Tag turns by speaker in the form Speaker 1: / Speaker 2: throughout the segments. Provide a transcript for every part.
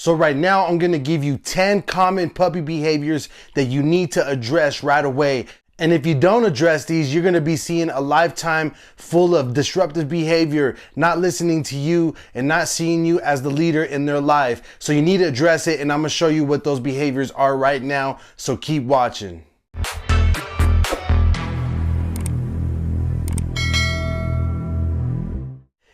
Speaker 1: So right now I'm gonna give you 10 common puppy behaviors that you need to address right away. And if you don't address these, you're gonna be seeing a lifetime full of disruptive behavior, not listening to you and not seeing you as the leader in their life. So you need to address it, and I'm gonna show you what those behaviors are right now. So keep watching.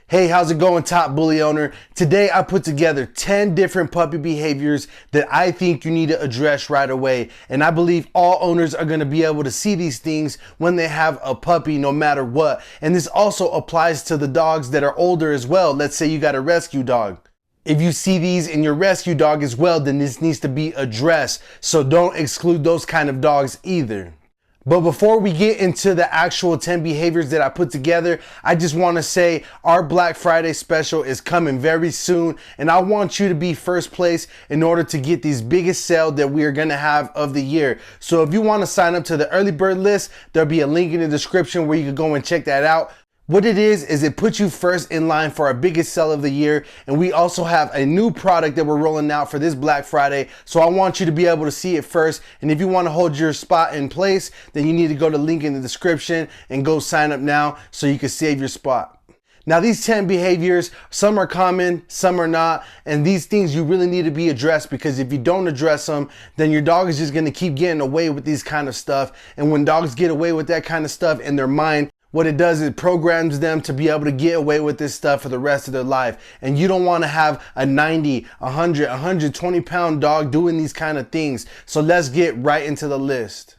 Speaker 1: Hey, how's it going, Top Bully owner? Today I put together 10 different puppy behaviors that I think you need to address right away. And I believe all owners are gonna be able to see these things when they have a puppy, no matter what. And this also applies to the dogs that are older as well. Let's say you got a rescue dog. If you see these in your rescue dog as well, then this needs to be addressed. So don't exclude those kind of dogs either. But before we get into the actual 10 behaviors that I put together, I just want to say our Black Friday special is coming very soon, and I want you to be first place in order to get these biggest sale that we are going to have of the year. So if you want to sign up to the early bird list, there'll be a link in the description where you can go and check that out. What it is it puts you first in line for our biggest sale of the year, and we also have a new product that we're rolling out for this Black Friday, so I want you to be able to see it first. And if you want to hold your spot in place, then you need to go to the link in the description and go sign up now so you can save your spot. Now these 10 behaviors, some are common, some are not, and these things you really need to be addressed, because if you don't address them, then your dog is just going to keep getting away with these kind of stuff. And when dogs get away with that kind of stuff in their mind, what it does is it programs them to be able to get away with this stuff for the rest of their life. And you don't want to have a 90, 100, 120 pound dog doing these kind of things. So let's get right into the list.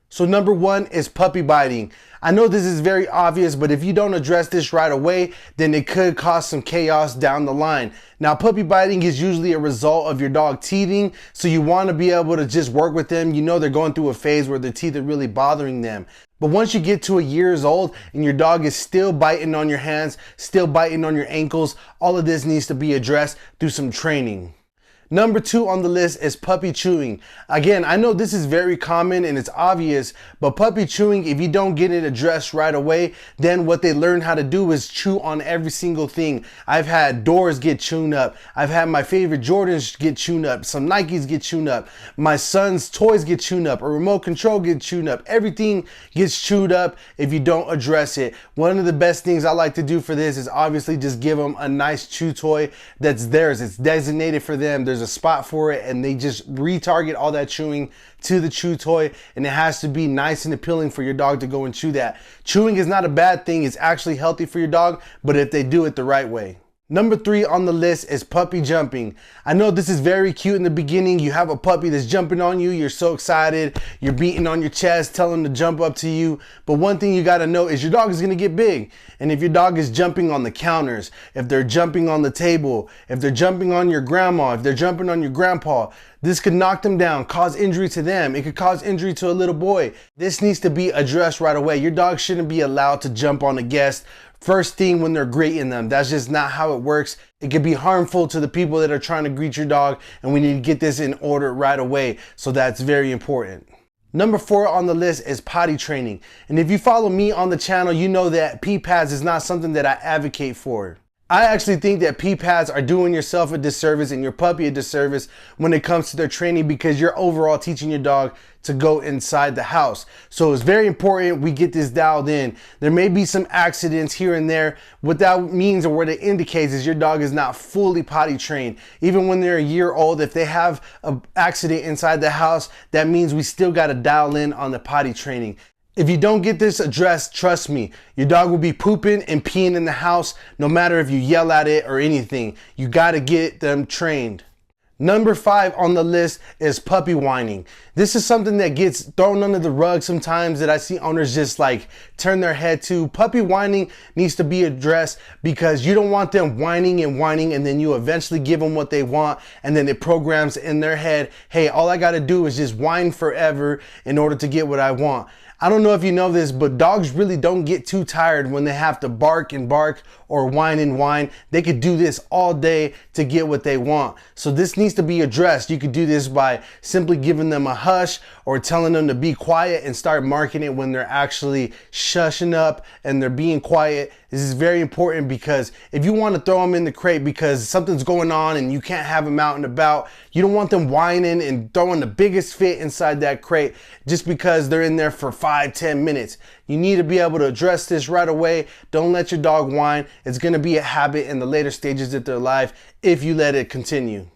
Speaker 1: So number one is puppy biting. I know this is very obvious, but if you don't address this right away, then it could cause some chaos down the line. Now, puppy biting is usually a result of your dog teething, so you want to be able to just work with them. You know they're going through a phase where their teeth are really bothering them. But once you get to a year old and your dog is still biting on your hands, still biting on your ankles, all of this needs to be addressed through some training. Number two on the list is puppy chewing. Again, I know this is very common and it's obvious, but puppy chewing, if you don't get it addressed right away, then what they learn how to do is chew on every single thing. I've had doors get chewed up. I've had my favorite Jordans get chewed up. Some Nikes get chewed up. My son's toys get chewed up. A remote control gets chewed up. Everything gets chewed up if you don't address it. One of the best things I like to do for this is obviously just give them a nice chew toy that's theirs. It's designated for them. There's a spot for it, and they just retarget all that chewing to the chew toy, and it has to be nice and appealing for your dog to go and chew that. Chewing is not a bad thing. It's actually healthy for your dog, but if they do it the right way. Number three on the list is puppy jumping. I know this is very cute in the beginning. You have a puppy that's jumping on you. You're so excited. You're beating on your chest, telling them to jump up to you. But one thing you got to know is your dog is going to get big. And if your dog is jumping on the counters, if they're jumping on the table, if they're jumping on your grandma, if they're jumping on your grandpa, this could knock them down, cause injury to them. It could cause injury to a little boy. This needs to be addressed right away. Your dog shouldn't be allowed to jump on a guest first thing when they're greeting them. That's just not how it works. It could be harmful to the people that are trying to greet your dog, and we need to get this in order right away. So that's very important. Number four on the list is potty training. And if you follow me on the channel, you know that pee pads is not something that I advocate for. I actually think that pee pads are doing yourself a disservice and your puppy a disservice when it comes to their training, because you're overall teaching your dog to go inside the house. So it's very important we get this dialed in. There may be some accidents here and there. What that means, or what it indicates, is your dog is not fully potty trained. Even when they're a year old, if they have an accident inside the house, that means we still got to dial in on the potty training. If you don't get this addressed, trust me, your dog will be pooping and peeing in the house, no matter if you yell at it or anything. You got to get them trained. Number five on the list is puppy whining. This is something that gets thrown under the rug sometimes, that I see owners just like turn their head to. Puppy whining needs to be addressed, because you don't want them whining and whining, and then you eventually give them what they want, and then it programs in their head, hey, all I got to do is just whine forever in order to get what I want. I don't know if you know this, but dogs really don't get too tired when they have to bark and bark or whine and whine. They could do this all day to get what they want. So this needs to be addressed. You could do this by simply giving them a hush or telling them to be quiet and start marking it when they're actually shushing up and they're being quiet. This is very important because if you want to throw them in the crate because something's going on and you can't have them out and about, you don't want them whining and throwing the biggest fit inside that crate just because they're in there for 5-10 minutes. You need to be able to address this right away. Don't let your dog whine. It's going to be a habit in the later stages of their life if you let it continue.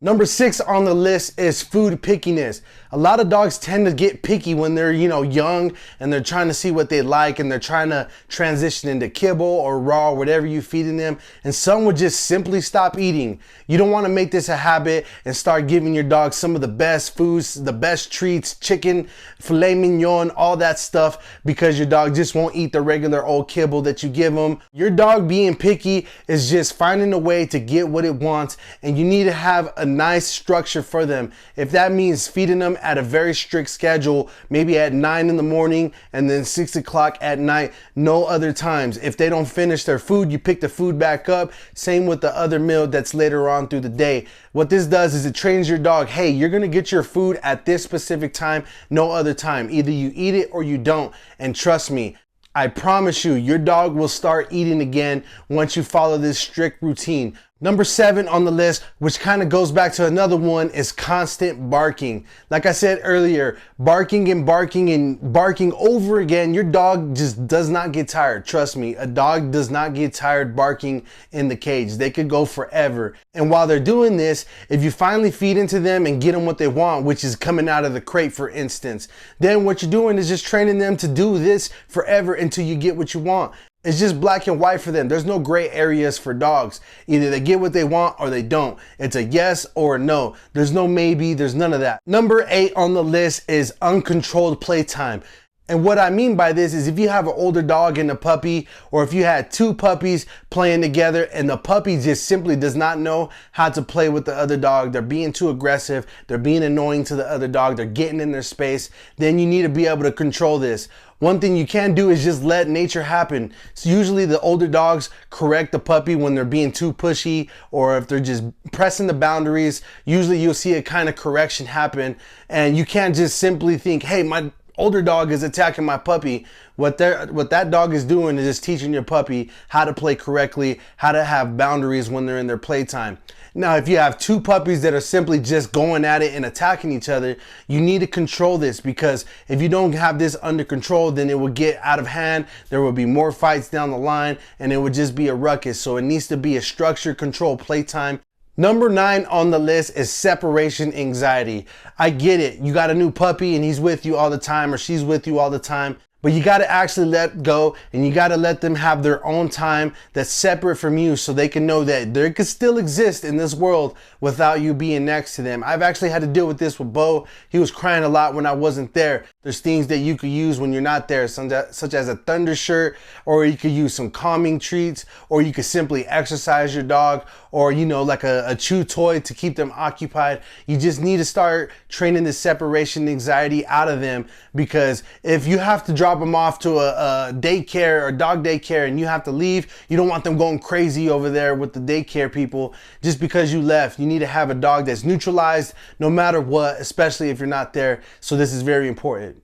Speaker 1: Number 6 on the list is food pickiness. A lot of dogs tend to get picky when they're, young and they're trying to see what they like and they're trying to transition into kibble or raw, whatever you're feeding them. And some would just simply stop eating. You don't want to make this a habit and start giving your dog some of the best foods, the best treats, chicken, filet mignon, all that stuff, because your dog just won't eat the regular old kibble that you give them. Your dog being picky is just finding a way to get what it wants, and you need to have a nice structure for them. If that means feeding them at a very strict schedule, maybe at 9 in the morning and then 6 o'clock at night, no other times. If they don't finish their food, you pick the food back up. Same with the other meal that's later on through the day. What this does is it trains your dog, hey, you're gonna get your food at this specific time, no other time. Either you eat it or you don't. And trust me, I promise you, your dog will start eating again once you follow this strict routine. Number 7 on the list, which kind of goes back to another one, is constant barking. Like I said earlier, barking and barking and barking over again, your dog just does not get tired. Trust me, a dog does not get tired barking in the cage. They could go forever. And while they're doing this, if you finally feed into them and get them what they want, which is coming out of the crate, for instance, then what you're doing is just training them to do this forever until you get what you want. It's just black and white for them. There's no gray areas for dogs. Either they get what they want or they don't. It's a yes or a no. There's no maybe, there's none of that. Number 8 on the list is uncontrolled playtime. And what I mean by this is if you have an older dog and a puppy, or if you had 2 puppies playing together and the puppy just simply does not know how to play with the other dog, they're being too aggressive, they're being annoying to the other dog, they're getting in their space, then you need to be able to control this. One thing you can do is just let nature happen. So usually the older dogs correct the puppy when they're being too pushy, or if they're just pressing the boundaries. Usually you'll see a kind of correction happen, and you can't just simply think, hey, my older dog is attacking my puppy. What that dog is doing is just teaching your puppy how to play correctly, how to have boundaries when they're in their playtime. Now, if you have 2 puppies that are simply just going at it and attacking each other, you need to control this, because if you don't have this under control, then it will get out of hand. There will be more fights down the line and it would just be a ruckus. So it needs to be a structured, controlled playtime. Number 9 on the list is separation anxiety. I get it. You got a new puppy and he's with you all the time, or she's with you all the time. But you got to actually let go, and you got to let them have their own time that's separate from you, so they can know that they could still exist in this world without you being next to them. I've actually had to deal with this with Bo. He was crying a lot when I wasn't there. There's things that you could use when you're not there, such as a thunder shirt, or you could use some calming treats, or you could simply exercise your dog, or like a chew toy to keep them occupied. You just need to start training the separation anxiety out of them, because if you have to drop them off to a daycare or dog daycare and you have to leave, you don't want them going crazy over there with the daycare people just because you left. You need to have a dog that's neutralized no matter what, especially if you're not there. So this is very important.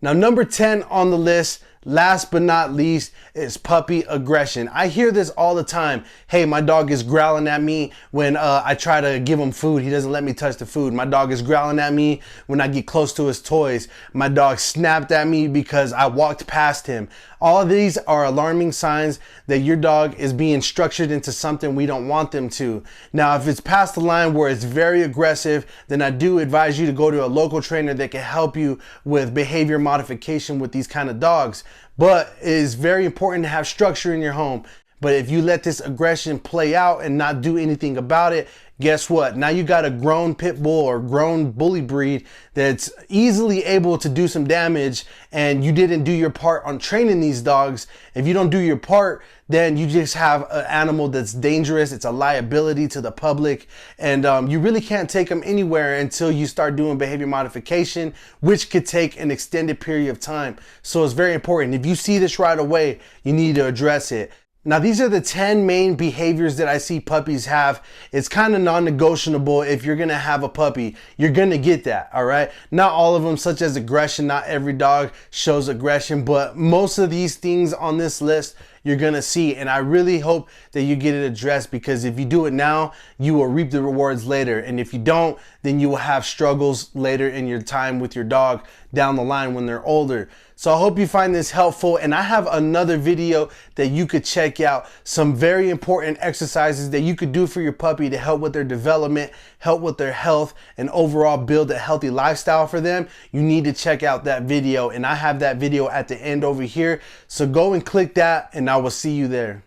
Speaker 1: Now, number 10 on the list, last but not least, is puppy aggression. I hear this all the time. Hey, my dog is growling at me when I try to give him food. He doesn't let me touch the food. My dog is growling at me when I get close to his toys. My dog snapped at me because I walked past him. All of these are alarming signs that your dog is being structured into something we don't want them to. Now, if it's past the line where it's very aggressive, then I do advise you to go to a local trainer that can help you with behavior modification with these kind of dogs. But it is very important to have structure in your home. But if you let this aggression play out and not do anything about it, guess what? Now you got a grown pit bull or grown bully breed that's easily able to do some damage, and you didn't do your part on training these dogs. If you don't do your part, then you just have an animal that's dangerous. It's a liability to the public, and you really can't take them anywhere until you start doing behavior modification, which could take an extended period of time. So it's very important. If you see this right away, you need to address it. Now, these are the 10 main behaviors that I see puppies have. It's kind of non-negotiable. If you're going to have a puppy, you're going to get that, all right? Not all of them, such as aggression. Not every dog shows aggression, but most of these things on this list you're going to see. And I really hope that you get it addressed, because if you do it now, you will reap the rewards later. And if you don't, then you will have struggles later in your time with your dog down the line when they're older. So I hope you find this helpful, and I have another video that you could check out, some very important exercises that you could do for your puppy to help with their development, help with their health, and overall build a healthy lifestyle for them. You need to check out that video, and I have that video at the end over here. So go and click that, and I will see you there.